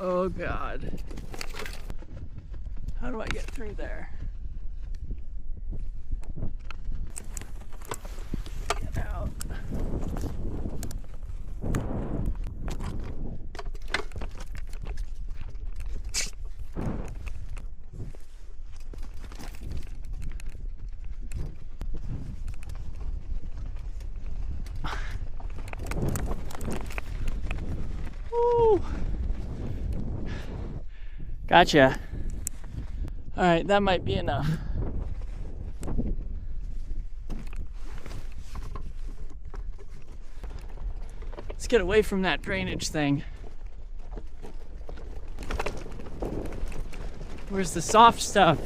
Oh God. How do I get through there? Get out. Woo. Gotcha. All right, that might be enough. Let's get away from that drainage thing. Where's the soft stuff?